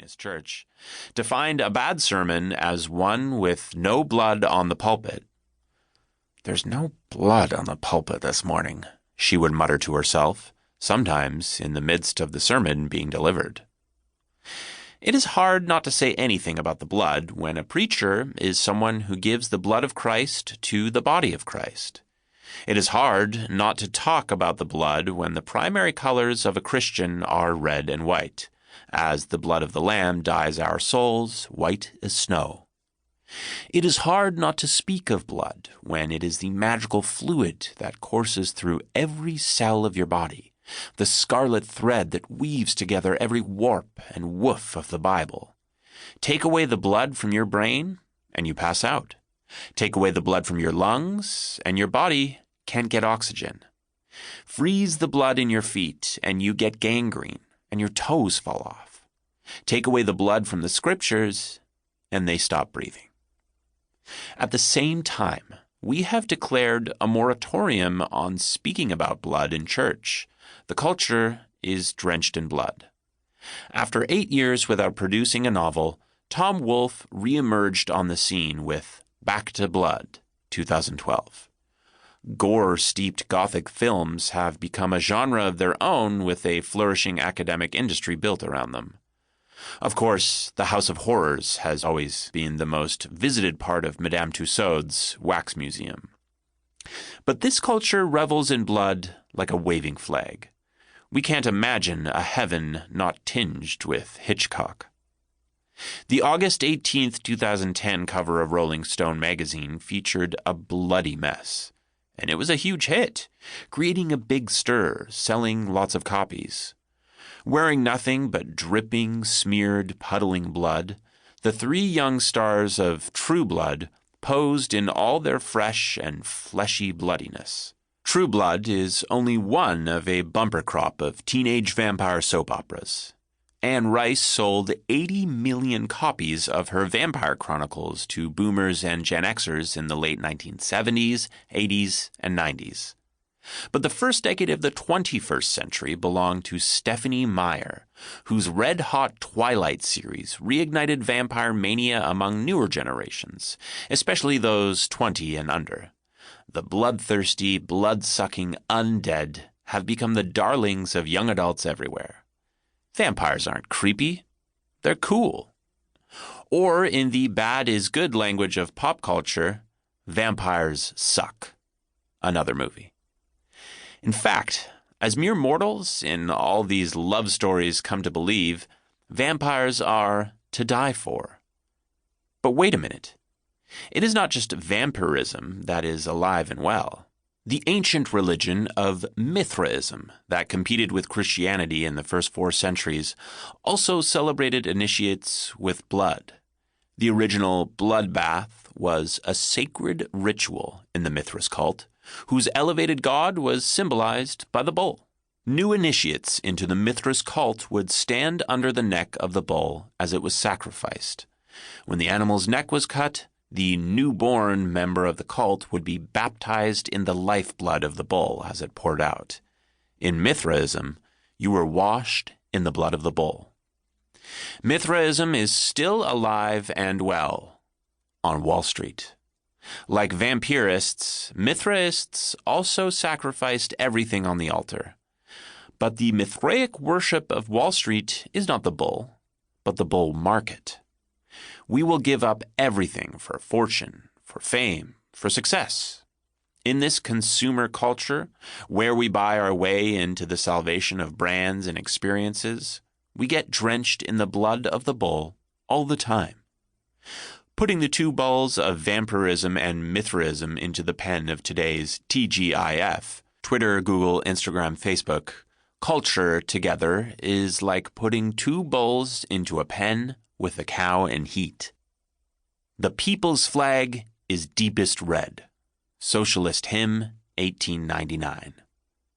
his church, defined a bad sermon as one with no blood on the pulpit. "There's no blood on the pulpit this morning," she would mutter to herself, sometimes in the midst of the sermon being delivered. It is hard not to say anything about the blood when a preacher is someone who gives the blood of Christ to the body of Christ. It is hard not to talk about the blood when the primary colors of a Christian are red and white, as the blood of the Lamb dyes our souls white as snow. It is hard not to speak of blood when it is the magical fluid that courses through every cell of your body, the scarlet thread that weaves together every warp and woof of the Bible. Take away the blood from your brain, and you pass out. Take away the blood from your lungs, and your body can't get oxygen. Freeze the blood in your feet, and you get gangrene, and your toes fall off. Take away the blood from the scriptures, and they stop breathing. At the same time, we have declared a moratorium on speaking about blood in church. The culture is drenched in blood. After 8 years without producing a novel, Tom Wolfe reemerged on the scene with Back to Blood, 2012. Gore-steeped Gothic films have become a genre of their own with a flourishing academic industry built around them. Of course, the House of Horrors has always been the most visited part of Madame Tussauds Wax Museum. But this culture revels in blood like a waving flag. We can't imagine a heaven not tinged with Hitchcock. The August 18th, 2010 cover of Rolling Stone magazine featured a bloody mess. And it was a huge hit, creating a big stir, selling lots of copies. Wearing nothing but dripping, smeared, puddling blood, the 3 young stars of True Blood posed in all their fresh and fleshy bloodiness. True Blood is only one of a bumper crop of teenage vampire soap operas. Anne Rice sold 80 million copies of her Vampire Chronicles to boomers and Gen Xers in the late 1970s, 80s, and 90s. But the first decade of the 21st century belonged to Stephenie Meyer, whose red-hot Twilight series reignited vampire mania among newer generations, especially those 20 and under. The bloodthirsty, blood-sucking undead have become the darlings of young adults everywhere. Vampires aren't creepy. They're cool. Or, in the bad is good language of pop culture, vampires suck. Another movie. In fact, as mere mortals in all these love stories come to believe, vampires are to die for. But wait a minute. It is not just vampirism that is alive and well. The ancient religion of Mithraism that competed with Christianity in the first 4 centuries also celebrated initiates with blood. The original bloodbath was a sacred ritual in the Mithras cult, whose elevated god was symbolized by the bull. New initiates into the Mithras cult would stand under the neck of the bull as it was sacrificed. When the animal's neck was cut, the newborn member of the cult would be baptized in the lifeblood of the bull as it poured out. In Mithraism, you were washed in the blood of the bull. Mithraism is still alive and well on Wall Street. Like vampirists, Mithraists also sacrificed everything on the altar. But the Mithraic worship of Wall Street is not the bull, but the bull market. We will give up everything for fortune, for fame, for success. In this consumer culture, where we buy our way into the salvation of brands and experiences, we get drenched in the blood of the bull all the time. Putting the 2 bulls of vampirism and Mithraism into the pen of today's TGIF, Twitter, Google, Instagram, Facebook, culture together is like putting 2 bulls into a pen with a cow in heat. The people's flag is deepest red. Socialist hymn, 1899.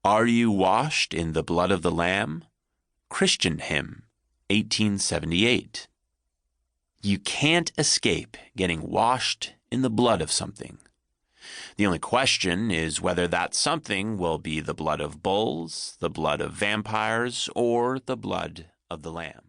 Are you washed in the blood of the Lamb? Christian hymn, 1878. You can't escape getting washed in the blood of something. The only question is whether that something will be the blood of bulls, the blood of vampires, or the blood of the Lamb.